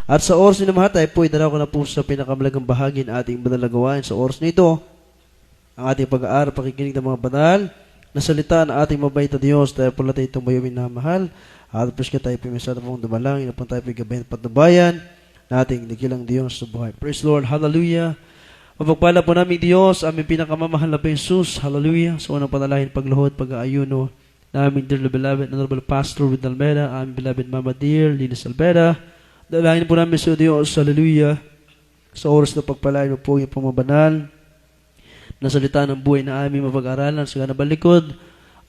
At sa oras ni mga tayo po, idaraw ko na po sa pinakamalagang bahagi ng ating banal na gawain. Sa oras nito, ang ating pag-aaral, pakikinig ng mga banal na salita ng ating mabait na Diyos. Tayo po natin itong mayawin na mahal. At pres ka tayo pimisada pong dumalangin na po tayo pigabayan at patnubayan na ating nagilang Diyos sa buhay. Praise Lord, hallelujah. Mapagpala po namin Diyos, aming pinakamamahal na Jesus, hallelujah. Sa unang panalangin, pagluhod, pag-aayuno, namin dear beloved, honorable Pastor with Almeda, aming beloved Mama dear, Linas Almeda. Dalangin po namin sa Diyos, hallelujah. Sa oras na pagpalain mo po yung pamabanal, na salita ng buhay na aming mapag-aralan sa ganabang likod.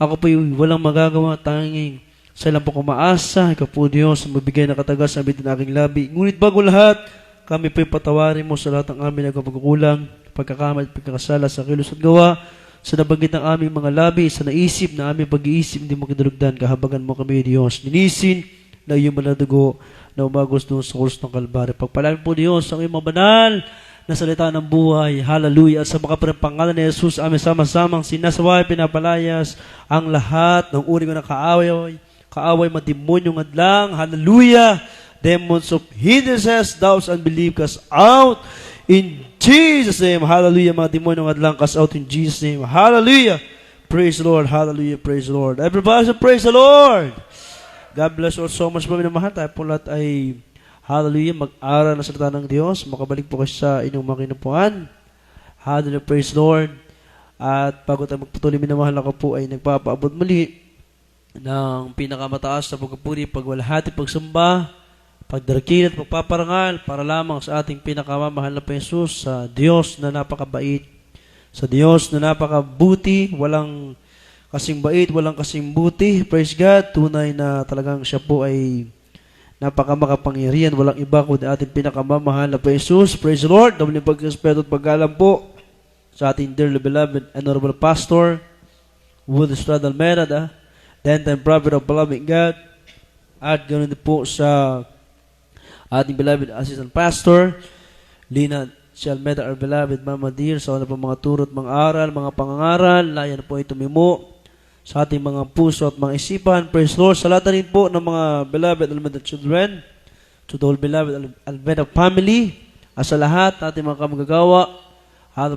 Ako po yung walang magagawa, tanging sa ilang po kumaasa, ikaw po Diyos, magbigay na katagas sa bitin aking labi. Ngunit bago lahat, kami po'y patawarin mo sa lahat ng aming nagpagkukulang, pagkakamay at pagkakasala sa kilos at gawa, sa nabanggit ng aming mga labi, sa naisip na aming pag-iisip, hindi mo kinulugdan, kahabagan mo kami Diyos. Ninisin na iyong maladugo na umagos doon sa kulos ng Kalbaryo. Pagpalain po Diyos ang iyong mabanal na salita ng buhay. Hallelujah. At sa makapangalan ni Jesus, aming sama-samang sinasaway, pinapalayas ang lahat ng uri ko na kaaway madimonyong adlang. Hallelujah. Demons of hindrances, doubts, unbelief, cast out in Jesus' name. Hallelujah. Mga demonyong adlang, cast out in Jesus' name. Hallelujah. Praise the Lord. Hallelujah. Praise the Lord. Everybody say, praise the Lord. God bless you all so much po minamahal. Tayo po lahat ay hallelujah, mag-aral na salita ng Diyos. Makabalik po kayo sa inyong mga kinupuan. Hallelujah. Praise the Lord. At bago tayo magpatuloy minamahal, ako po ay nagpapaabot muli ng pinakamataas na pagpupuri, pagwalhati, pagsamba, pagdarakil at pagpaparangal para lamang sa ating pinakamamahal na Jesus, sa Diyos na napakabait, sa Diyos na napakabuti, walang kasing bait, walang kasing buti. Praise God. Tunay na talagang siya po ay napakamakapangyarihan, walang iba kundi ating pinakamamahal na Jesus. Praise the Lord. Doble pag-respeto at paggalang po sa ating dearly beloved honorable Pastor Wood Estrada Almeda, then prophet of beloved God, at ganoon din po sa ating beloved assistant pastor Lina Almeda, our beloved Mama dear, sa una po mga turot, mga aral, mga pangangaral, layan po ito mimo sa ating mga puso at mga isipan. Praise Lord. Sa lahat rin po ng mga beloved Almeda children, to the whole beloved Almeda family, at sa lahat ating mga kamagagawa,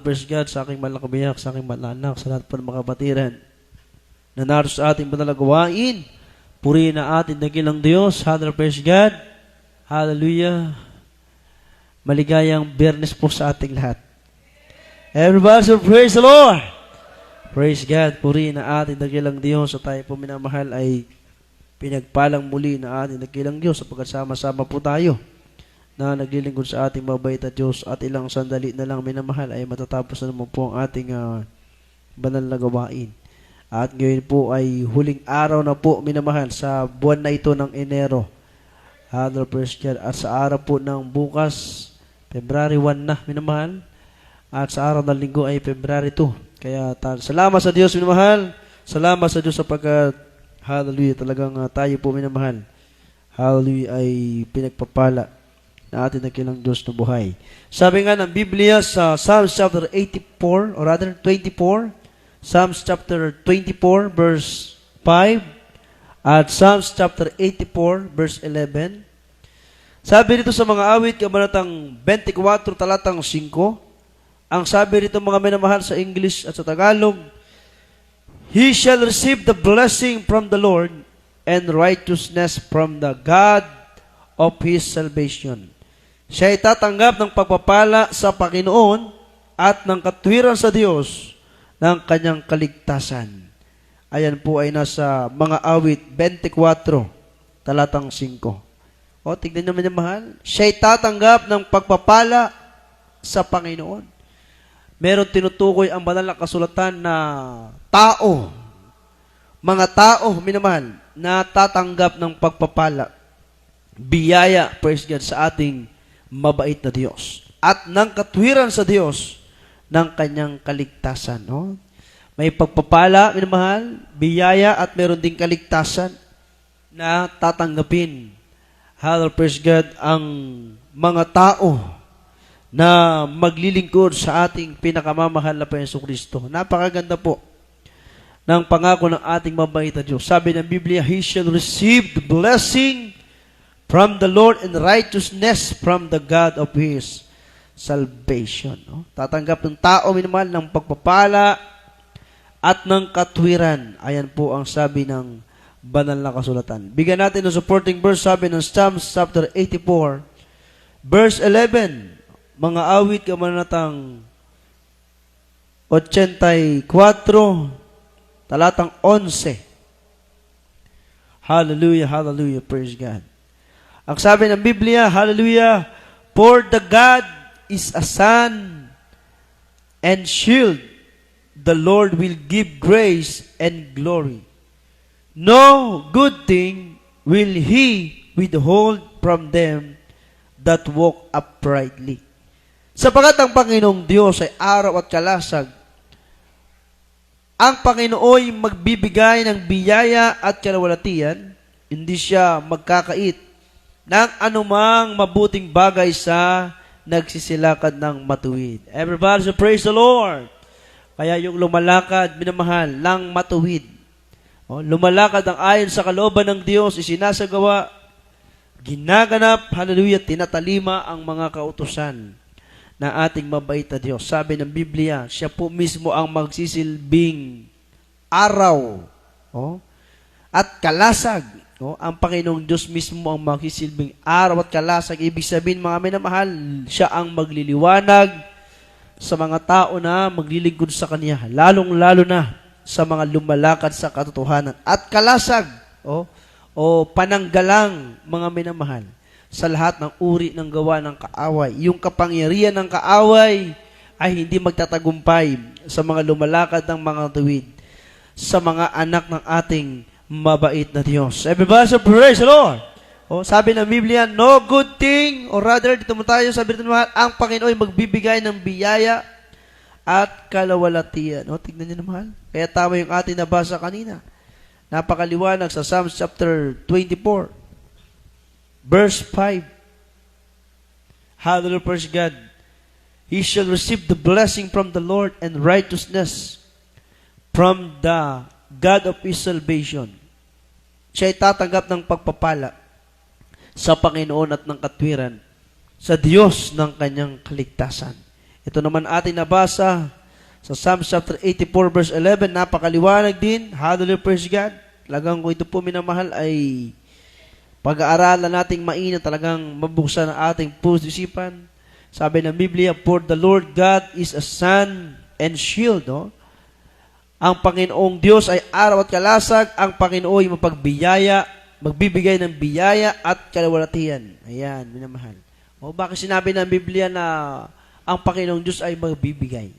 praise God, sa aking mahal na kabiyak, sa aking mahal na anak, sa lahat po ng mga kapatiran na naroon sa ating banal na gawain. Purihin na ating dakilang Diyos. Hallelujah, praise God. Hallelujah. Maligayang Biyernes po sa ating lahat. Everybody say, praise the Lord. Praise God. Purihin na ating dakilang Diyos. Sa tayo po minamahal ay pinagpalang muli na ating dakilang Diyos sapagkat sama-sama po tayo na naglilingkod sa ating mabait na Diyos, at ilang sandali na lang minamahal ay matatapos na naman po ang ating banal na gawain. At ngayon po ay huling araw na po minamahal sa buwan na ito ng Enero. Hallelujah, praise God. At sa araw po ng bukas, February 1 na minamahal. At sa araw ng linggo ay February 2. Kaya salamat sa Diyos minamahal. Salamat sa Diyos sapagkat hallelujah, talagang tayo po minamahal. Hallelujah ay pinagpapala na atin na kilang Diyos na buhay. Sabi nga ng Biblia sa Psalms chapter 84, or rather 24, Psalms chapter 24 verse 5 at Psalms chapter 84 verse 11. Sabi dito sa mga awit, kabanatang 24 talatang 5, ang sabi dito mga minamahal sa English at sa Tagalog, He shall receive the blessing from the Lord and righteousness from the God of His salvation. Siya ay tatanggap ng pagpapala sa Panginoon at ng katwiran sa Diyos ng kanyang kaligtasan. Ayan po ay nasa mga awit 24, talatang 5. O, tignan naman niya mahal. Siya'y tatanggap ng pagpapala sa Panginoon. Meron tinutukoy ang banal na kasulatan na tao, mga tao, minamahal, na tatanggap ng pagpapala, biyaya, praise God, sa ating mabait na Diyos. At ng katwiran sa Diyos ng kanyang kaligtasan. No? May pagpapala, minamahal, biyaya, at meron ding kaligtasan na tatanggapin. Hallelujah, praise God, ang mga tao na maglilingkod sa ating pinakamamahal na Panginoong Kristo. Napakaganda po ng pangako ng ating mabait na Diyos. Sabi ng Biblia, He shall receive the blessing from the Lord and righteousness from the God of His salvation. No? Tatanggap ng tao minamahal ng pagpapala at ng katwiran. Ayan po ang sabi ng banal na kasulatan. Bigyan natin ng supporting verse, sabi ng Psalms chapter 84, verse 11, mga awit kamanatang 84, talatang 11. Hallelujah, hallelujah, praise God. Ang sabi ng Biblia, hallelujah, for the God is a sun and shield. The Lord will give grace and glory. No good thing will He withhold from them that walk uprightly. Sapagat ang Panginoong Diyos ay araw at kalasag, ang Panginooy magbibigay ng biyaya at kalawalatian, hindi siya magkakait ng anumang mabuting bagay sa nagsisilakad ng matuwid. Everybody say, praise the Lord. Kaya yung lumalakad, minamahal, ng matuwid. Lumalakad ang ayon sa kalooban ng Diyos, isinasagawa, ginaganap, hallelujah, tinatalima ang mga kautusan na ating mabait na Diyos. Sabi ng Biblia, siya po mismo ang magsisilbing araw at kalasag. Ang Panginoong Diyos mismo ang magsisilbing araw at kalasag. Ibig sabihin, mga minamahal, siya ang magliliwanag sa mga tao na maglilingkod sa Kanya, lalong-lalo na sa mga lumalakad sa katotohanan. At kalasag, o pananggalang, mga minamahal, sa lahat ng uri ng gawa ng kaaway. Yung kapangyarihan ng kaaway ay hindi magtatagumpay sa mga lumalakad ng mga tuwid, sa mga anak ng ating mabait na Diyos. Everybody say, praise the Lord. Sabi ng Biblia, no good thing, or rather, dito mo tayo, sabi dito mahal, ang Panginoon ay magbibigay ng biyaya at kalawalatian. Tignan niyo na mahal. Kaya tama yung ating nabasa kanina. Napakaliwanag sa Psalms chapter 24, verse 5. Hallelujah, praise God. He shall receive the blessing from the Lord and righteousness from the God of His salvation. Siya ay tatanggap ng pagpapala sa Panginoon at ng katwiran sa Diyos ng kanyang kaligtasan. Ito naman ating nabasa sa Psalms chapter 84 verse 11, napakaliwanag din. Hallelujah, praise God. Talagang kung ito po minamahal ay pag-aaralan nating mainit, talagang mabuksan ang ating puso isipan. Sabi ng Biblia, for the Lord God is a sun and shield. Ang Panginoong Diyos ay araw at kalasag, ang Panginoon ay mapagbiyaya, magbibigay ng biyaya at kalawalatian. Ayan, minamahal. Bakit sinabi ng Biblia na ang Panginoong Diyos ay magbibigay?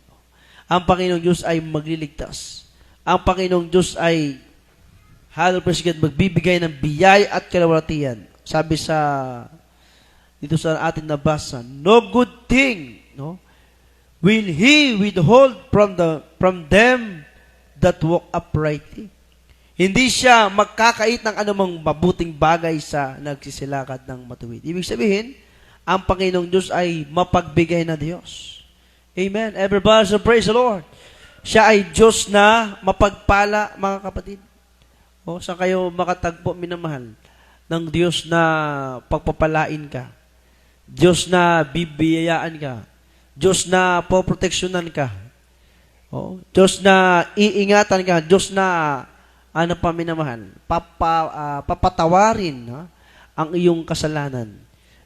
Ang Panginoong Diyos ay magliligtas. Ang Panginoong Diyos ay, hallelujah, magbibigay ng biyaya at kalawalatian. Sabi dito sa ating nabasa, no good thing, will He withhold from them that walk uprightly. Hindi siya magkakait ng anumang mabuting bagay sa nagsisilakad ng matuwid. Ibig sabihin, ang Panginoong Diyos ay mapagbigay na Diyos. Amen. Everybody say, praise the Lord. Siya ay Diyos na mapagpala, mga kapatid. Saan kayo makatagpo, minamahal, ng Diyos na pagpapalain ka, Diyos na bibiyayaan ka, Diyos na poproteksyonan ka, Diyos na iingatan ka, Diyos na minamahal, papatawarin ang iyong kasalanan,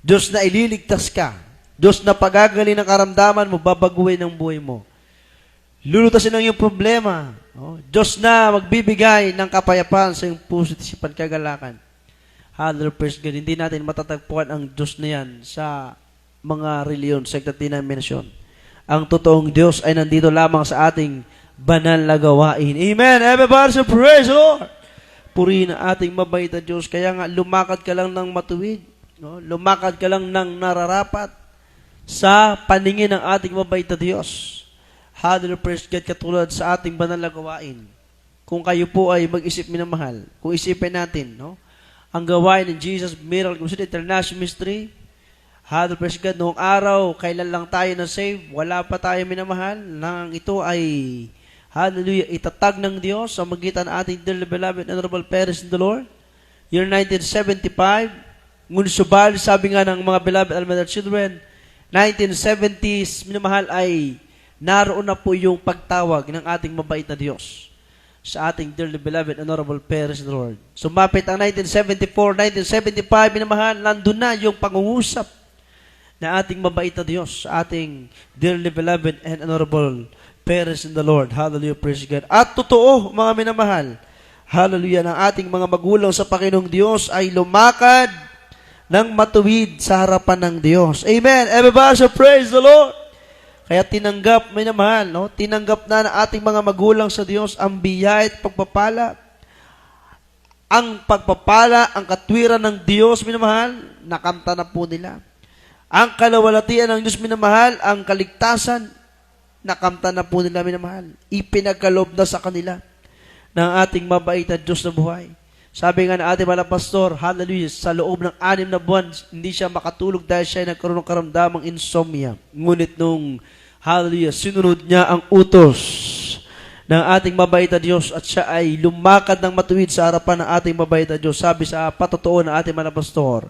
Diyos na ililigtas ka, Diyos na pagagalin ng karamdaman mo, babaguhin ang buhay mo, lulutasin ang iyong problema, Diyos na magbibigay ng kapayapaan sa iyong puso at isipan, kagalakan. Hallelujah, praise God. Hindi natin matatagpuan ang Diyos na yan sa mga reliyon, sekta at denominasyon. Ang totoong Diyos ay nandito lamang sa ating banal na gawain. Amen. Everybody say, praise the Lord. Purihin ang ating mabait na Diyos. Kaya nga, lumakad ka lang ng matuwid. Lumakad ka lang ng nararapat sa paningin ng ating mabait na Diyos. Hallelujah, praise God, katulad sa ating banal na gawain. Kung kayo po ay mag-isip minamahal, kung isipin natin, ang gawain ng Jesus Miracle Crusade International Ministry, hallelujah, praise God, noong araw, kailan lang tayo na-save, wala pa tayo minamahal, nang ito ay, hallelujah, itatag ng Diyos sa magitan ating dearly beloved Honorable Parents in the Lord, year 1975, Ngunit subalit, sabi nga ng mga beloved elementary children, 1970s, minamahal, ay naroon na po yung pagtawag ng ating mabait na Diyos sa ating dearly beloved, honorable parents in the Lord. Sumapit ang 1974, 1975, minamahal, nandun na yung pangungusap na ating mabait na Diyos sa ating dearly beloved and honorable parents in the Lord. Hallelujah, praise God. At totoo, mga minamahal, hallelujah, ng ating mga magulang sa Panginoong Diyos ay lumakad ng matuwid sa harapan ng Diyos. Amen. Everybody say, praise the Lord. Kaya tinanggap, minamahal, no? Tinanggap na ng ating mga magulang sa Diyos ang biyaya at pagpapala. Ang pagpapala, ang katwiran ng Diyos, minamahal, nakamta na po nila. Ang kalawalatian ng Diyos, minamahal, ang kaligtasan, nakamta na po nila, minamahal. Ipinagkaloob na sa kanila ng ating mabait na Diyos na buhay. Sabi nga ng ating mga pastor, hallelujah, sa loob ng 6 na buwan, hindi siya makatulog dahil siya ay nagkaroon ng karamdamang insomnia. Ngunit nung, hallelujah, sinunod niya ang utos ng ating mabait na Diyos at siya ay lumakad ng matuwid sa harapan ng ating mabait na Diyos. Sabi sa patotoo ng ating mga pastor,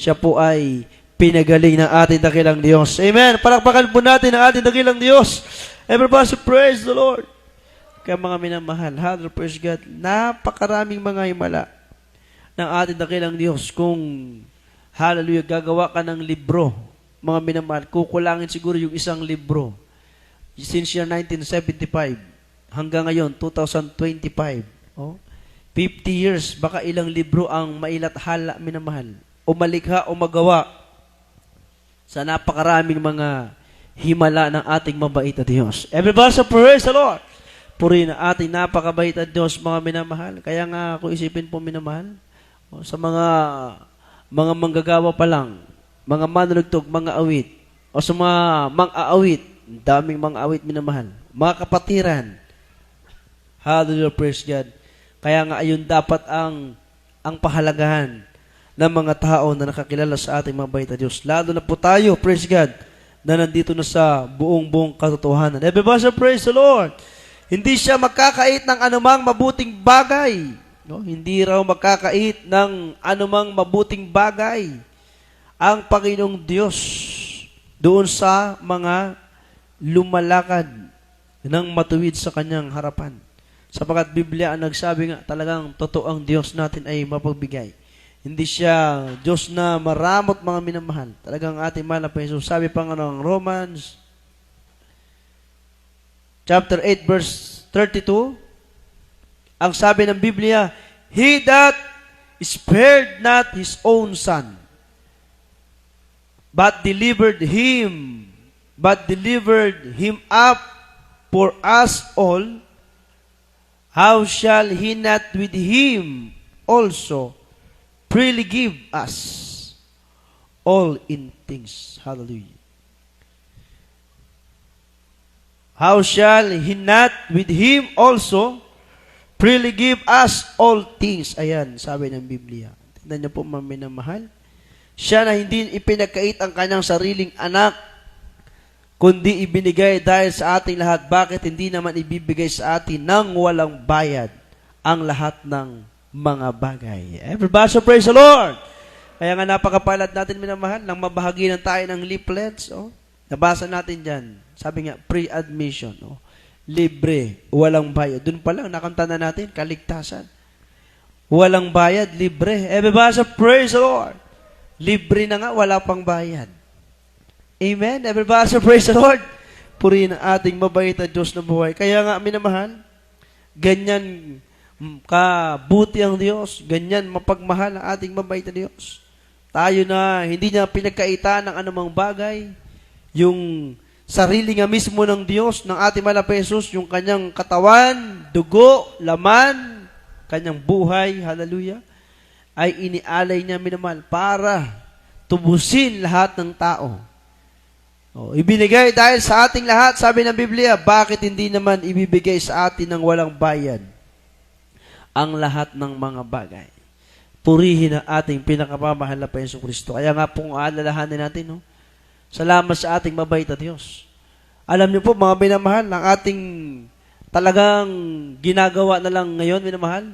siya po ay pinagaling ng ating dakilang Diyos. Amen. Palakpakan po natin ang ating dakilang Diyos. Everybody praise the Lord. Kaya mga minamahal, hallelujah, praise God, napakaraming mga himala ng ating dakilang Diyos. Kung, hallelujah, gagawa ka ng libro, mga minamahal, kukulangin siguro yung isang libro. Since year 1975, hanggang ngayon, 2025, 50 years, baka ilang libro ang mailathala, minamahal, o malikha o magawa sa napakaraming mga himala ng ating mabait na Diyos. Everybody say, praise the Lord. Purihin na ating napakabait na Diyos, mga minamahal. Kaya nga kung isipin po, minamahal, sa mga manggagawa pa lang, mga manunugtog, mga awit, o sa mga mang-aawit, daming mang-aawit, minamahal, mga kapatiran, hallelujah, praise God. Kaya nga ayun dapat ang pahalagahan ng mga tao na nakakilala sa ating mabait na Diyos. Lalo na po tayo, praise God, na nandito na sa buong katotohanan. Everybody say, praise the Lord. Hindi siya magkakait ng anumang mabuting bagay. No? Hindi raw magkakait ng anumang mabuting bagay ang Panginoong Diyos doon sa mga lumalakad ng matuwid sa kanyang harapan. Sapagkat Biblia ang nagsabi nga, talagang totoo ang Diyos natin ay mapagbigay. Hindi siya Diyos na maramot, mga minamahal. Talagang ating mahal na Panginoon. Sabi pa nga ng Romans chapter 8, verse 32, ang sabi ng Biblia, He that spared not His own Son, but delivered Him up for us all, how shall He not with Him also freely give us all in things? Hallelujah. How shall He not with Him also freely give us all things? Ayan, sabi ng Biblia. Tignan niyo po, mga minamahal. Siya na hindi ipinagkait ang kanyang sariling anak, kundi ibinigay dahil sa ating lahat. Bakit hindi naman ibibigay sa atin ng walang bayad ang lahat ng mga bagay? Everybody praise the Lord! Kaya nga napakapalad natin, minamahal, nang mabahaginan tayo ng leaflets. Nabasa natin dyan. Sabi nga, pre-admission. Libre, walang bayad. Doon pa lang, nakanta na natin, kaligtasan. Walang bayad, libre. Everybody praise the Lord! Libre na nga, wala pang bayad. Amen? Everybody praise the Lord! Purihin ang ating mabait na Diyos na buhay. Kaya nga, minamahal, ganyan kabuti ang Diyos, ganyan mapagmahal ang ating mabait na Diyos. Tayo na hindi niya pinagkaitan ng anumang bagay, yung sarili nga mismo ng Diyos, ng ating mahal na Jesus, yung kanyang katawan, dugo, laman, kanyang buhay, hallelujah, ay inialay niya, minamahal, para tubusin lahat ng tao. Ibinigay dahil sa ating lahat, sabi ng Biblia, bakit hindi naman ibibigay sa atin ng walang bayad ang lahat ng mga bagay? Purihin ang ating pinakapamahal na Panginoong Kristo. Kaya nga pong aalalahanin natin, salamat sa ating mabait na Diyos. Alam niyo po, mga minamahal, ang ating talagang ginagawa na lang ngayon, minamahal,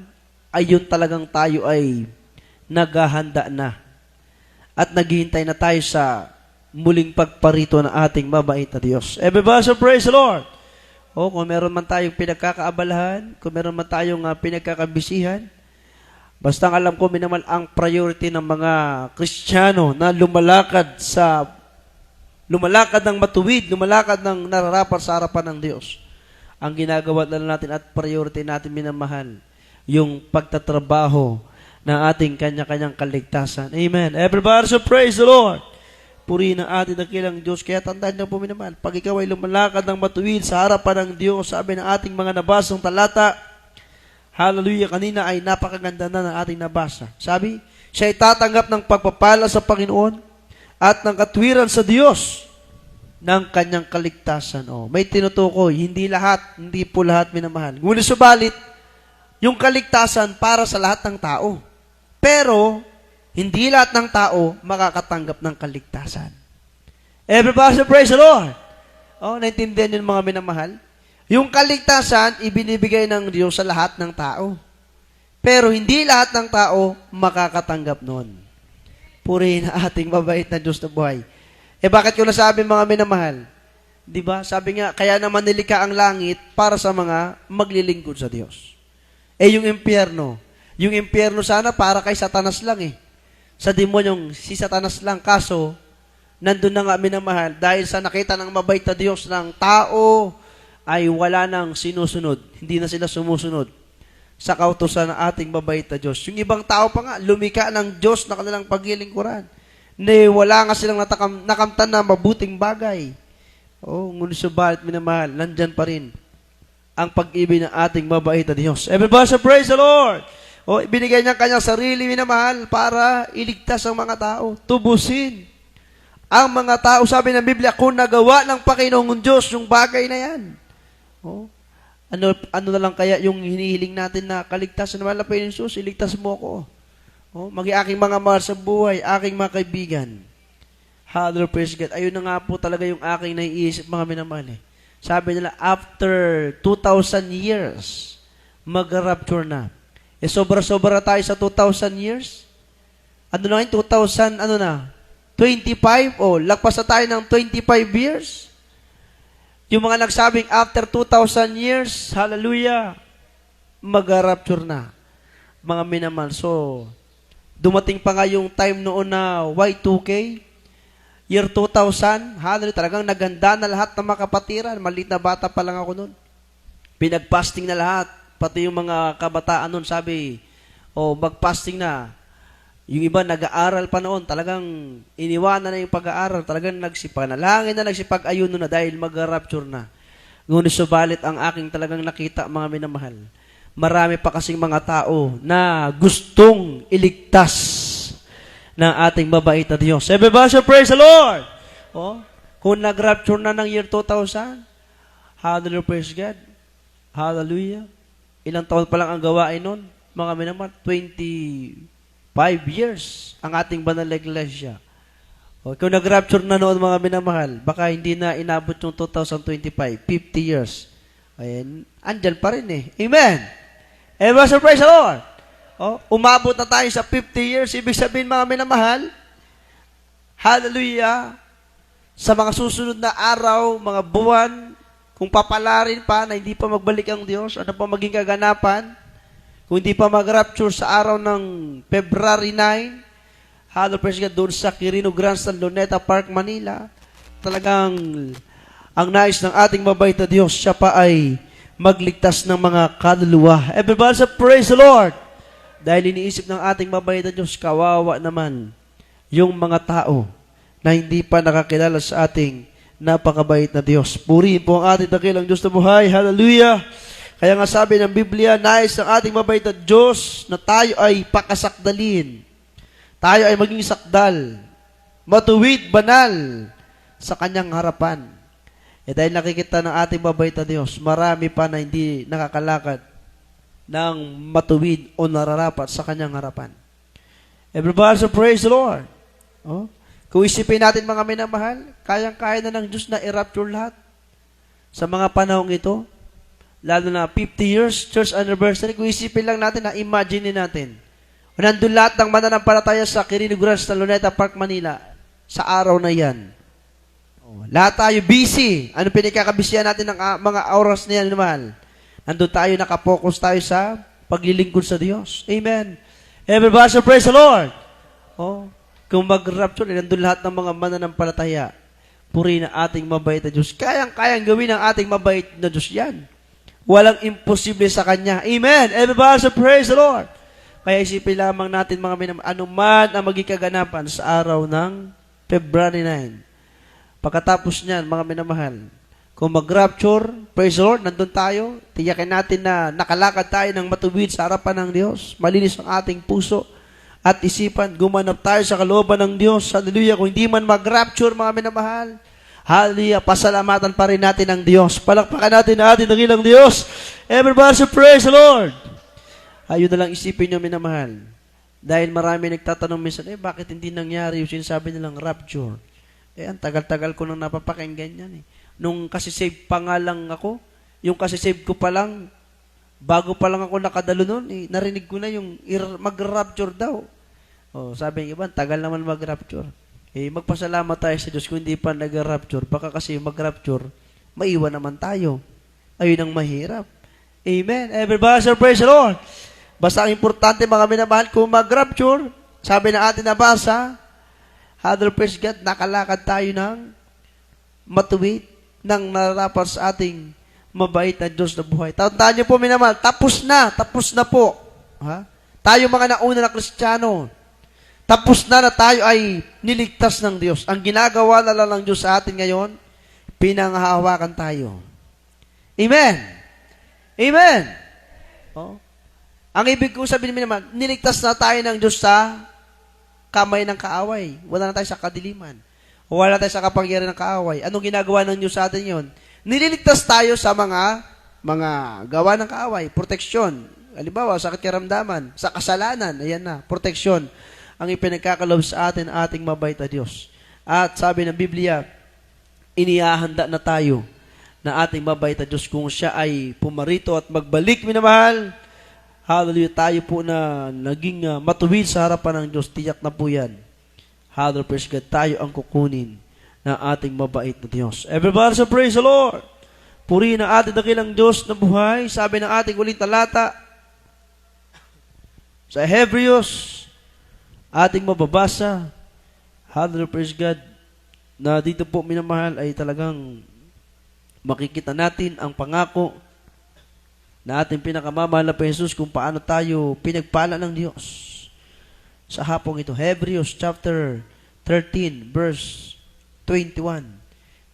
ay yun talagang tayo ay naghahanda na at naghihintay na tayo sa muling pagparito ng ating mabait na Diyos. Everybody, so praise the Lord. O, kung meron man tayong pinagkakaabalahan, kung meron man tayong pinagkakabisihan, basta ang alam ko, minamal ang priority ng mga Kristiyano na lumalakad ng matuwid, lumalakad ng nararapat sa harapan ng Diyos. Ang ginagawa na natin at priority natin minamahal, yung pagtatrabaho ng ating kanya-kanyang kaligtasan. Amen. Everybody, so praise the Lord. Purihin ang ating dakilang Diyos. Kaya tandaan niyo po minamahal, pag ikaw ay lumalakad ng matuwid sa harapan ng Diyos, sabi ng ating mga nabasang talata, hallelujah, kanina ay napakaganda na ng ating nabasa. Sabi, siya ay tatanggap ng pagpapala sa Panginoon at ng katwiran sa Diyos ng kanyang kaligtasan. Oh, may tinutukoy, hindi po lahat minamahal. Ngunit subalit, yung kaligtasan para sa lahat ng tao. Pero, hindi lahat ng tao makakatanggap ng kaligtasan. Everybody praise the Lord. Oh, naintindihan yun mga minamahal? Yung kaligtasan, ibinibigay ng Diyos sa lahat ng tao. Pero hindi lahat ng tao makakatanggap nun. Purihin ang ating mabait na Diyos na buhay. Bakit ko nasabi mga minamahal? Diba? Sabi nga, kaya naman nilikha ang langit para sa mga maglilingkod sa Diyos. Yung impyerno. Yung impyerno sana para kay Satanas lang Sa demonyong si Satanas lang. Kaso, nandun na nga minamahal dahil sa nakita ng mabait na Diyos ng tao ay wala nang sinusunod. Hindi na sila sumusunod sa kautusan ng ating mabait na Diyos. Yung ibang tao pa nga, lumika ng Diyos na kanilang paglilingkuran. Wala nga silang nakamtan na mabuting bagay. Ngunit subalit minamahal, nandyan pa rin ang pag-ibig ng ating mabait na Diyos. Everybody say, praise the Lord! Ibinigay niya kanyang sarili minamahal para iligtas ang mga tao, tubusin ang mga tao. Sabi ng Biblia, kung nagawa ng Panginoong Diyos yung bagay na yan, ano na lang kaya yung hinihiling natin na kaligtasan naman na Panginoon Jesus, iligtas mo ako. Maging aking mga mahal sa buhay, aking mga kaibigan. Hallelujah, praise God. Ayun na nga po talaga yung aking naiisip mga minamahal Sabi nila, after 2,000 years, mag-rapture na. Sobra-sobra tayo sa 2,000 years. Ano na yun? 2,000, 25? Lagpas na tayo ng 25 years. Yung mga nagsabing after 2,000 years, hallelujah, mag-rapture na. Mga minamahal. So, dumating pa nga yung time noon na Y2K, year 2000, hallelujah, talagang naganda na lahat ng mga kapatiran. Maliit na bata pa lang ako noon. Pinag-fasting na lahat. Pati yung mga kabataan noon, sabi, mag-fasting na. Yung iba nag-aaral pa noon, talagang iniwanan na yung pag-aaral, talagang nagsipanalangin na, nagsipag-ayuno na dahil mag-rapture na. Ngunit subalit ang aking talagang nakita, mga minamahal, marami pa kasing mga tao na gustong iligtas ng ating mabait na Diyos. Everybody say, praise the Lord! Kung nag-rapture na ng year 2000, hallelujah, praise God. Hallelujah. Ilang taon pa lang ang gawain nun? Mga minamahal, 25 years ang ating banal na iglesia. Kung nag-rapture na noon mga minamahal, baka hindi na inabot yung 2025, 50 years. Ayan, andyan pa rin Amen. Everybody praise the Lord. Umabot na tayo sa 50 years. Ibig sabihin mga minamahal, hallelujah, sa mga susunod na araw, mga buwan, kung papalarin pa na hindi pa magbalik ang Diyos, ano pa maging kaganapan, kung hindi pa mag-rapture sa araw ng February 9, hallelujah, praise God, doon sa Quirino Grandstand, Luneta Park, Manila, talagang ang nais ng ating mabait na Diyos, siya pa ay magligtas ng mga kaluluwa. Everybody say, praise the Lord! Dahil iniisip ng ating mabait na Diyos, kawawa naman yung mga tao na hindi pa nakakilala sa ating napakabait na Diyos. Purihin po ang ating dakilang Diyos na buhay. Hallelujah! Kaya nga sabi ng Biblia, nais ng ating mabait na Diyos na tayo ay pakasakdalin. Tayo ay maging sakdal, matuwid, banal sa kanyang harapan. Dahil nakikita ng ating mabait na Diyos, marami pa na hindi nakakalakad ng matuwid o nararapat sa kanyang harapan. Everybody say, praise the Lord. Kung isipin natin mga minamahal, kayang-kaya na ng Diyos na i-rapture lahat sa mga panahong ito, lalo na 50 years church anniversary. Kung isipin lang natin, imagine natin, Nandun lahat ng mananampalataya sa Quirino Branch ng Luneta Park, Manila sa araw na yan. Lahat tayo busy. Ano pinagkakabisihan natin ng mga oras na yan, mahal? Nandun tayo, nakapokus tayo sa paglilingkod sa Diyos. Amen. Everybody praise the Lord. Kung mag-rapture, nandun lahat ng mga mananampalataya. Purihin ang ating mabait na Diyos. Kayang gawin ng ating mabait na Diyos yan. Walang imposible sa Kanya. Amen. Everybody praise the Lord. Kaya isipin lamang natin mga minamahal, anuman ang maging kaganapan sa araw ng February 9. Pagkatapos niyan, mga minamahal, kung mag-rapture, praise the Lord, nandun tayo, tiyakin natin na nakalakad tayo ng matuwid sa harapan ng Diyos, malinis ang ating puso at isipan, gumanap tayo sa kalooban ng Diyos. Hallelujah. Kung hindi man mag-rapture, mga minamahal, hallelujah, pasalamatan pa rin natin ang Diyos. Palakpakan natin ang ating dakilang Diyos. Everybody say, praise the Lord. Ayun na lang isipin nyo, minamahal. Dahil marami nagtatanong minsan, bakit hindi nangyari yung sinasabi nilang rapture? Ang tagal-tagal ko nang napapakinggan yan eh. Nung kasi-save pa nga lang ako, yung kasi-save ko pa lang, bago pa lang ako nakadalo nun, narinig ko na yung mag-rapture daw. Sabi ng iba, tagal naman mag-rapture. Magpasalamat tayo sa Diyos kung hindi pa nag-rapture. Baka kasi mag-rapture, maiwan naman tayo. Ayun ang mahirap. Amen. Everybody say, praise the Lord. Basta ang importante, mga minamahal, kung mag-rapture, sabi na atin nabasa, Father, praise God, nakalakad tayo ng matuwid, ng nararapat sa ating mabait na Diyos na buhay. Tandaan niyo po, minamahal, tapos na po. Ha? Tayo mga nauna na Kristiyano, tapos na tayo ay niligtas ng Diyos. Ang ginagawa na lang ng Diyos sa atin ngayon, pinanghahawakan tayo. Amen. Amen. Ang ibig ko sabihin naman, niligtas na tayo ng Diyos sa kamay ng kaaway. Wala na tayo sa kadiliman. Wala na tayo sa kapangyarihan ng kaaway. Anong ginagawa ng Diyos sa atin yon? Nililigtas tayo sa mga gawa ng kaaway. Proteksyon. Halimbawa, sakit karamdaman. Sa kasalanan. Ayan na. Proteksyon. Ang ipinagkakalob sa atin, ating mabait na Diyos. At sabi ng Biblia, inihahanda na tayo na ating mabait na Diyos kung siya ay pumarito at magbalik, minamahal. Hallelujah, tayo po na naging matuwid sa harapan ng Diyos, tiyak na po yan. Hallelujah, praise God, tayo ang kukunin ng ating mabait na Diyos. Everybody say, praise the Lord. Purihin ang ating dakilang Diyos na buhay. Sabi ng ating uling talata, sa Hebrews, ating mababasa, hallelujah, praise God, na dito po, minamahal, ay talagang makikita natin ang pangako na ating pinakamamahal na Jesus kung paano tayo pinagpala ng Diyos. Sa hapong ito, Hebrews chapter 13, verse 21.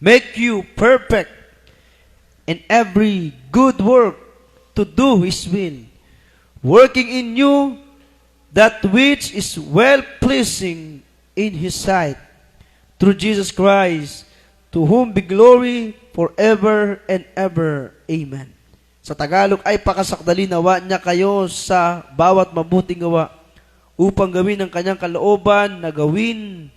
Make you perfect in every good work to do His will, working in you that which is well-pleasing in His sight, through Jesus Christ, to whom be glory forever and ever. Amen. Sa Tagalog ay pakasakdali nawa niya kayo sa bawat mabuting gawa upang gawin ang kanyang kalooban na gawin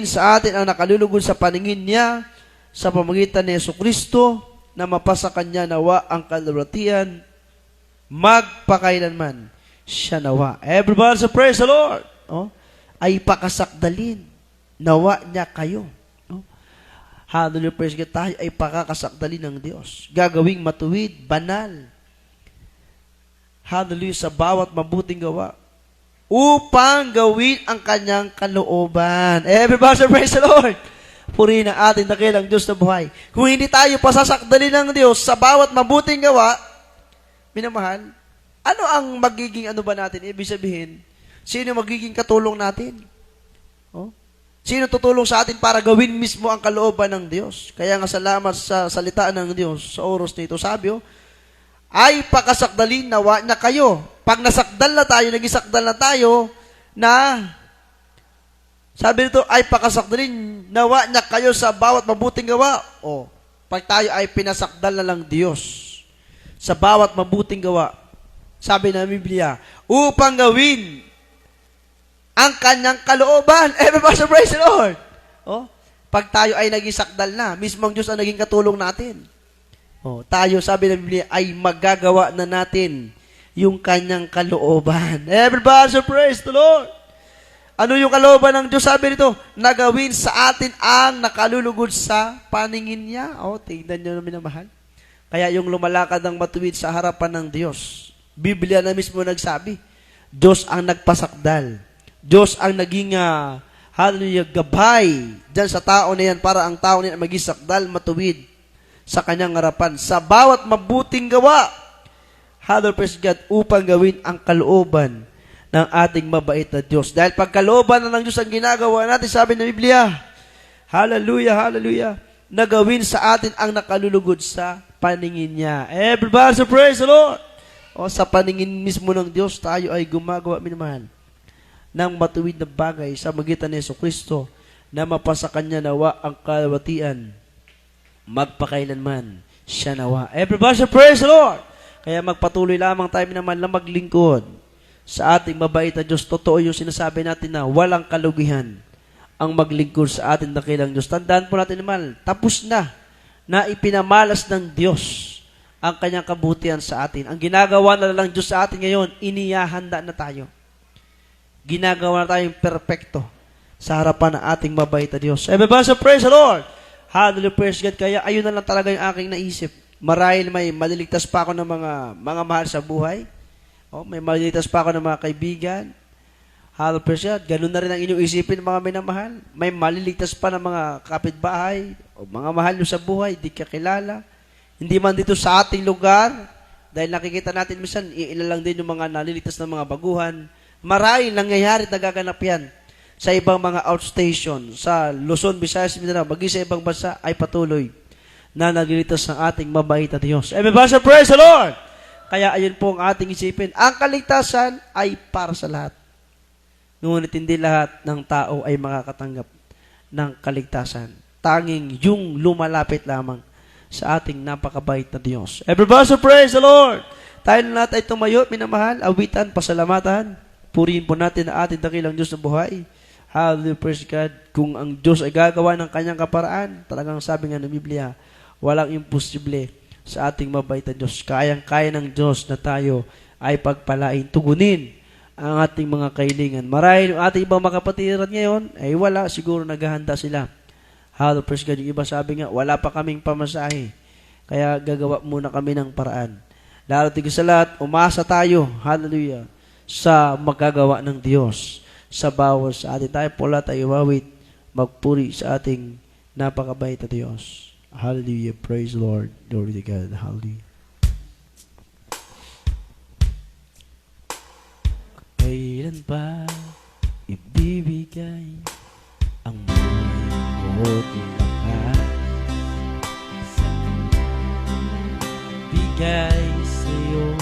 sa atin ang nakalulugod sa paningin niya sa pamamagitan ni Jesucristo na mapasa kanya nawa ang kalulatian magpakailanman siya nawa. Everybody say, praise the Lord. Ay pakasakdalin nawa niya kayo. Hallelujah, praise God, tayo ay pakakasakdali ng Diyos. Gagawing matuwid, banal. Hallelujah, sa bawat mabuting gawa. Upang gawin ang kanyang kalooban. Everybody say, praise the Lord. Purihin ang ating dakilang Diyos na buhay. Kung hindi tayo pasasakdali ng Diyos sa bawat mabuting gawa, minamahal, ano ang magiging natin? Ibig sabihin, sino magiging katulong natin? Sino tutulong sa atin para gawin mismo ang kalooban ng Diyos? Kaya nga salamat sa salita ng Diyos sa oras nito. Sabi, ay pakasakdalin nawa na kayo. Pag nasakdal na tayo, nagisakdal na tayo, sabi nito, ay pakasakdalin nawa na kayo sa bawat mabuting gawa. Pag tayo ay pinasakdal na lang Diyos sa bawat mabuting gawa, sabi ng Biblia, upang gawin ang kanyang kalooban. Everybody say, praise the Lord. Pag tayo ay naging sakdal na, mismong Diyos ang naging katulong natin. Tayo, sabi ng Biblia, ay magagawa na natin yung kanyang kalooban. Everybody, praise the Lord. Ano yung kalooban ng Diyos? Sabi nito, nagawin sa atin ang nakalulugod sa paningin niya. Tingnan nyo namin na mahal. Kaya yung lumalakad ng matuwid sa harapan ng Diyos, Biblia na mismo nagsabi, Diyos ang nagpasakdal. Diyos ang naging, hallelujah, gabay dyan sa tao na yan para ang tao na yan maging sakdal, matuwid sa kanyang harapan. Sa bawat mabuting gawa, hallelujah, praise God, upang gawin ang kalooban ng ating mabait na Diyos. Dahil pagkalooban na ng Diyos ang ginagawa natin, sabi ng Biblia, hallelujah, hallelujah, na gawin sa atin ang nakalulugod sa paningin niya. Everybody, praise the Lord. Sa paningin mismo ng Diyos, tayo ay gumagawa, minamahal, ng matuwid na bagay sa magitan ni Jesucristo na mapasa Kanya nawa ang kalawatian magpakailanman siya nawa. Everybody, praise the Lord. Kaya magpatuloy lamang tayo naman na maglingkod sa ating mabait na Diyos. Totoo yung sinasabi natin na walang kalugihan ang maglingkod sa ating dakilang Diyos. Tandaan po natin naman, tapos na ipinamalas ng Diyos ang kanyang kabutihan sa atin. Ang ginagawa na lang Diyos sa atin ngayon, inihahanda na tayo. Ginagawa na tayong perfecto sa harapan ng ating mabait na Diyos. Everybody, praise the Lord. Hallelujah, praise God. Kaya ayun na lang talaga yung aking naisip. Marahil may maliligtas pa ako ng mga mahal sa buhay. May maliligtas pa ako ng mga kaibigan. Hallelujah, praise God. Ganun na rin ang inyong isipin, mga minamahal. May maliligtas pa ng mga kapitbahay o mga mahal nyo sa buhay, di ka kilala. Hindi man dito sa ating lugar, dahil nakikita natin minsan, ilan lang din yung mga naliligtas ng mga baguhan. Marahil nangyayari at nagaganap yan sa ibang mga outstation, sa Luzon, Visayas, Mindanao, maging sa ibang bansa ay patuloy na nagliligtas ng ating mabait na Diyos. Everybody, praise the Lord! Kaya ayun po ang ating isipin. Ang kaligtasan ay para sa lahat. Ngunit hindi lahat ng tao ay makakatanggap ng kaligtasan. Tanging yung lumalapit lamang sa ating napakabait na Diyos. Everybody, praise the Lord! Tayo na natin ay tumayo, minamahal, awitan, pasalamatan. Purihin po natin ang ating dakilang Diyos na buhay. Hallelujah, praise God. Kung ang Diyos ay gagawa ng kanyang kaparaan, talagang sabi nga ng Biblia, walang imposible sa ating mabait na Diyos. Kayang-kaya ng Diyos na tayo ay pagpalain, tugunin ang ating mga kahilingan. Marahil yung ating ibang makapatiran ngayon, ay wala, siguro naghahanda sila. Hallelujah, praise God. Yung iba sabi nga, wala pa kaming pamasahe. Kaya gagawa muna kami ng paraan. Lalo tigil sa lahat, umasa tayo, hallelujah, sa magagawa ng Diyos sa bawat sa atin. Tayo po lahat ay wawit, magpuri sa ating napakabait na Diyos. Hallelujah. Praise the Lord. Glory to God. Hallelujah. Kailan ba ibibigay ang buhay mo't lakas? Bigay sa'yo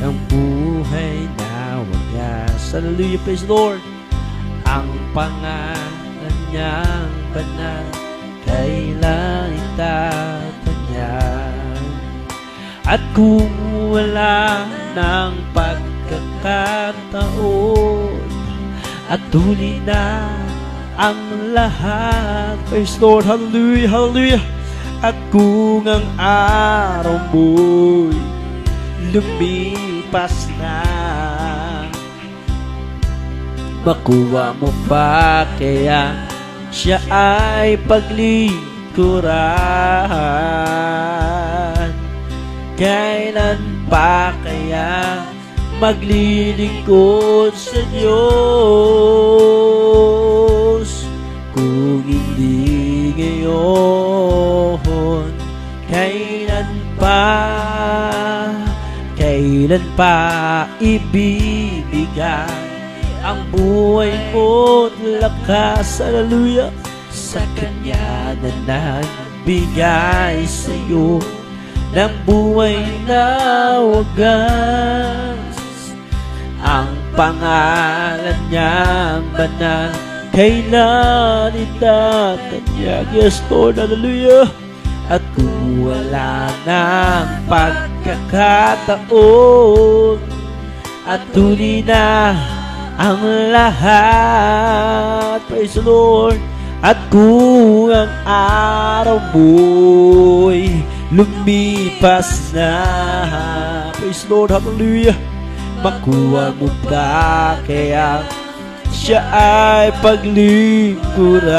ang buhay na wagas. Hallelujah. Praise the Lord. Ang pangalan niyang banal, kailan itatanyan. At kung wala ng pagkakataon at huli na ang lahat, praise the Lord, hallelujah, hallelujah. At kung ang araw mo'y lumipas na, makuha mo pa kaya siya ay paglingkuran. Kailan pa kaya maglilingkod sa Diyos? Kung hindi ngayon, kailan pa ibibigay ang buhay mo't lakas? Hallelujah. Sa Kanya na nagbigay sa'yo ng buhay na wagas. Ang pangalan niyang banal, kailan itatanyag? Yes, Lord, hallelujah. At kung wala ng pagkakataon at tuloy na ang lahat, praise the Lord. At kung ang araw mo'y lumipas na, praise praise Lord, hallelujah. Makuha mo pa kaya siya ay paglingkuran.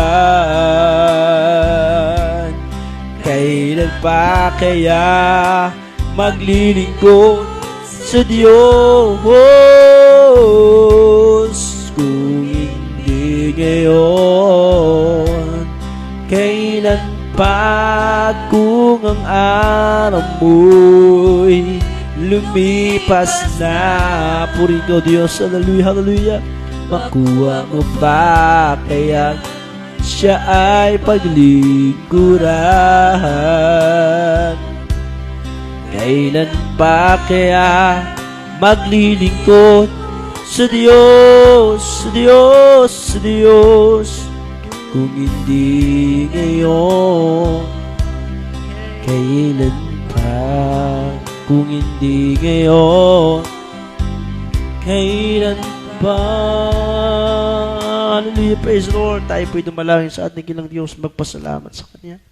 Kailan pa kaya maglilingkod sa Diyos kung hindi ngayon? Kailan pa kung ang araw mo'y lumipas na? Purihin ko Diyos, hallelujah, hallelujah. Makuha mo pa kaya siya ay paglingkuran. Kailan pa kaya maglilingkod sa Diyos, sa Diyos, sa Diyos kung hindi ngayon? Kailan pa kung hindi ngayon? Kailan pa? Hallelujah, praise the Lord. Tayo po'y dumalangin sa ating kilang Diyos, magpasalamat sa Kanya.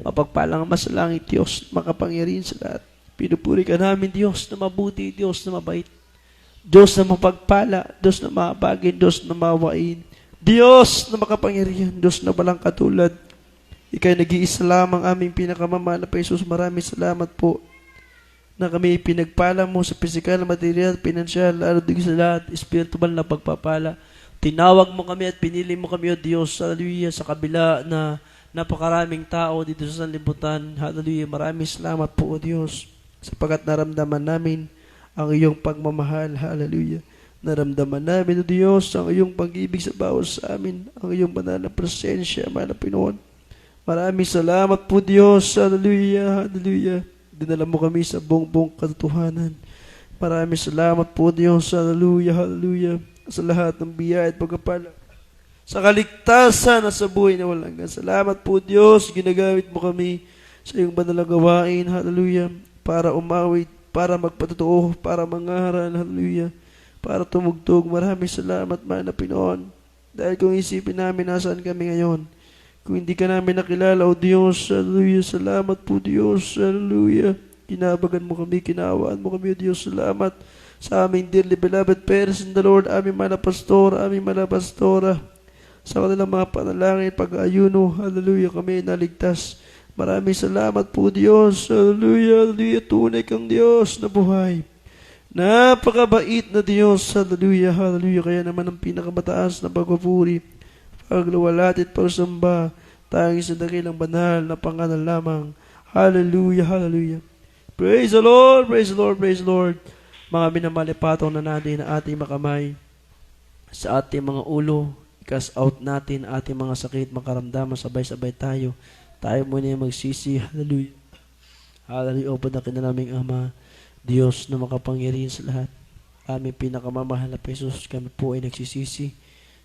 Mapagpalang masalangit Diyos, makapangyarihan sa lahat. Pinupuri ka namin Diyos na mabuti, Diyos na mabait, Diyos na mapagpala, Diyos na mahabagin, Diyos na mawain, Diyos na makapangyarihan, Diyos na walang katulad. Ika'y nag-iisa lamang aming pinakamamahal na Jesus. Maraming salamat po na kami pinagpala mo sa physical, material, financial, lalo din sa lahat, spiritual na pagpapala. Tinawag mo kami at pinili mo kami, O Diyos, hallelujah, sa kabila na napakaraming tao dito sa sanlibutan. Hallelujah, maraming salamat po, O Diyos, sapagat naramdaman namin ang iyong pagmamahal. Hallelujah. Naramdaman namin, O Diyos, ang iyong pag-ibig sa bawat sa amin, ang iyong banal na presensya, mahal na Pinoon. Maraming salamat po, Diyos. Hallelujah, hallelujah. Dinala mo kami sa buong katotohanan. Maraming salamat po, Diyos. Hallelujah, hallelujah. Sa lahat ng biyaya at pagpapala, sa kaligtasan na sa buhay na walang hanggan. Salamat po, Diyos. Ginagamit mo kami sa iyong banal na gawain. Hallelujah. Para umawit, para magpatotoo, para mangaral. Hallelujah. Para tumugtog. Maraming salamat, mahal na Pinoon. Dahil kung isipin namin nasaan kami ngayon, kung hindi ka namin nakilala, O Diyos, hallelujah, salamat po, Diyos, hallelujah. Kinabagan mo kami, kinawaan mo kami, O Diyos, salamat sa aming dearly beloved parents in the Lord, aming mga pastor, aming mga pastora, sa kanilang mga panalangin, pag-ayuno, hallelujah, kami naligtas. Maraming salamat po, Diyos, hallelujah, hallelujah, tunay kang Diyos na buhay. Napakabait na Diyos, hallelujah, hallelujah, kaya naman ang pinakamataas na pagpupuri, pagluwalat at pagsamba, tanging sa dakilang banal na pangalan lamang. Hallelujah, hallelujah. Praise the Lord, praise the Lord, praise the Lord. Mga minamalipato na natin na ating makamay sa ating mga ulo, cast out natin ating mga sakit, makaramdaman, sabay-sabay tayo. Tayo muna yung magsisi. Hallelujah. Hallelujah. Opo na kinaming Ama, Diyos na makapangyarihan sa lahat. Aming pinakamamahal na Jesus, kami po ay nagsisisi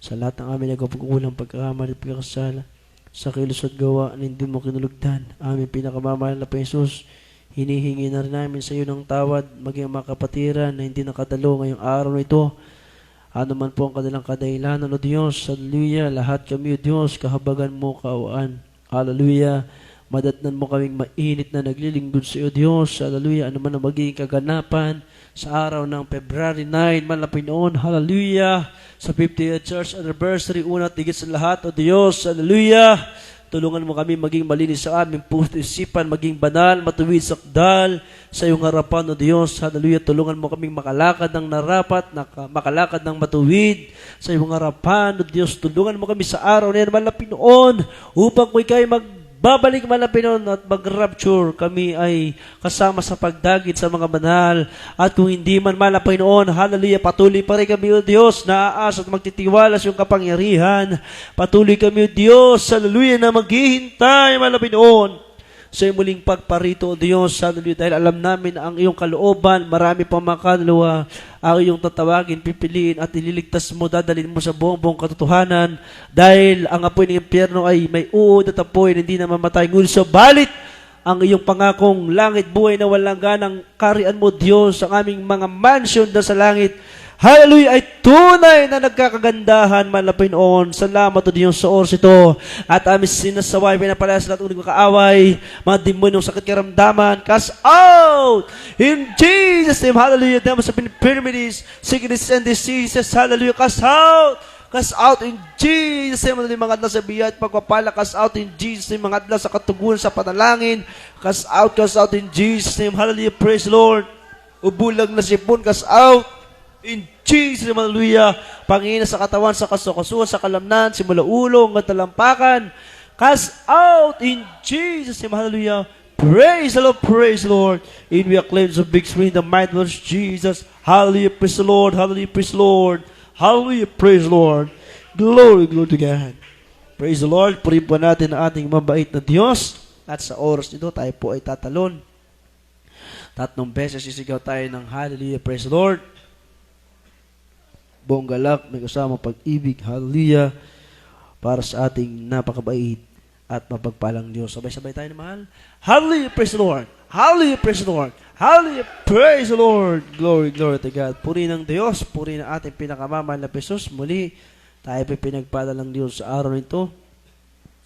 sa lahat ng aming nagpagkukulang, pagkakamali at pagkakasala, sa kilos at gawa na hindi mo kinulugdan. Aming pinakamamahal na Jesus, hinihingi na rin namin sa iyo ng tawad, maging mga kapatiran na hindi nakadalo ngayong araw na ito. Ano man po ang kanilang kadahilanan, O Diyos, hallelujah, lahat kami, O Diyos, kahabagan mo, kaawaan. Hallelujah, madatnan mo kaming mainit na naglilingkod sa iyo, Diyos, hallelujah, ano man ang magiging kaganapan sa araw ng February 9, man na Pinoon, hallelujah, sa 50th church anniversary, una at higit sa lahat, O Diyos, hallelujah, tulungan mo kami maging malinis sa aming puso isipan, maging banal, matuwid, sakdal sa iyong harapan, O Diyos. Hallelujah. Tulungan mo kaming makalakad ng narapat, makalakad ng matuwid sa iyong harapan, O Diyos. Tulungan mo kami sa araw na yan, mahal na Pinoon, upang kung ikaw'y magbabalik, mahal na Pinoon, at mag-rapture, kami ay kasama sa pagdagit sa mga banal. At kung hindi man, mahal na Pinoon, hallelujah, patuloy pa rin kami, O Diyos, naaas at magtitiwala sa iyong kapangyarihan. Patuloy kami, O Diyos, hallelujah, na maghihintay, mahal na Pinoon, sa iyong muling pagparito, O Diyos, hallelujah, dahil alam namin ang iyong kalooban, marami pang mga kaluluwa, ang iyong tatawagin, pipiliin at ililigtas mo, dadalhin mo sa buong katotohanan, dahil ang apoy ng impyerno ay may uod at apoy, hindi na mamatay, ngunit subalit ang iyong pangakong langit, buhay na walang ganang karian mo, Diyos, ang aming mga mansion na sa langit, hallelujah, ay tunay na nagkakagandahan man na Panginoon. Salamat o Diyos sa oras ito. At aming sinasaway, pinapalaya sa lahat unig makaaway, mga demonyo sakit karamdaman, cast out! In Jesus' name, hallelujah, demons of infirmities, sickness and diseases, hallelujah, cast out! Cast out in Jesus' name, mga adla sa biyat, pagpapala, cast out in Jesus' name, mga adla sa katugunan, sa panalangin, cast out in Jesus' name, hallelujah, praise the Lord. Ubulag na sipon, cast out in Jesus' name, hallelujah. Pangina sa katawan, sa kasukasuan, sa kalamnan, simula ulo, hanggang talampakan, cast out in Jesus' name, hallelujah. Praise the Lord. In we acclaim the big screen, the mighty Lord Jesus. Hallelujah, praise the Lord, hallelujah, praise the Lord. Hallelujah, praise the Lord. Glory to God. Praise the Lord. Purihin po natin ang ating mabait na Diyos. At sa oras nito, tayo po ay tatalon. 3 beses sisigaw tayo ng hallelujah, praise the Lord. Buong galak, may kasamang pag-ibig, hallelujah, para sa ating napakabait at mapagpalang Diyos. Sabay-sabay tayo na mahal. Hallelujah, praise the Lord. Hallelujah, praise the Lord. Hallelujah, praise the Lord. Glory to God. Puri ng Diyos, puri ng ating pinakamamahal na Jesus. Muli, tayo pa pinagpala ng Diyos sa araw nito.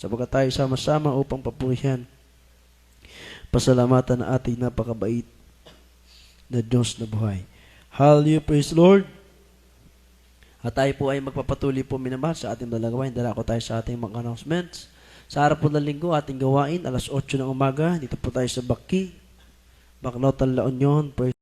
Sabagat tayo sama-sama upang papurihan, pasalamatan ng ating napakabait na Diyos na buhay. Hallelujah, praise the Lord. At tayo po ay magpapatuloy po minamahal sa ating dalagawain. Dala ko tayo sa ating mga announcements. Sa araw po ng linggo, ating gawain, alas 8 ng umaga. Dito po tayo sa Baki, Baclaut, La Union.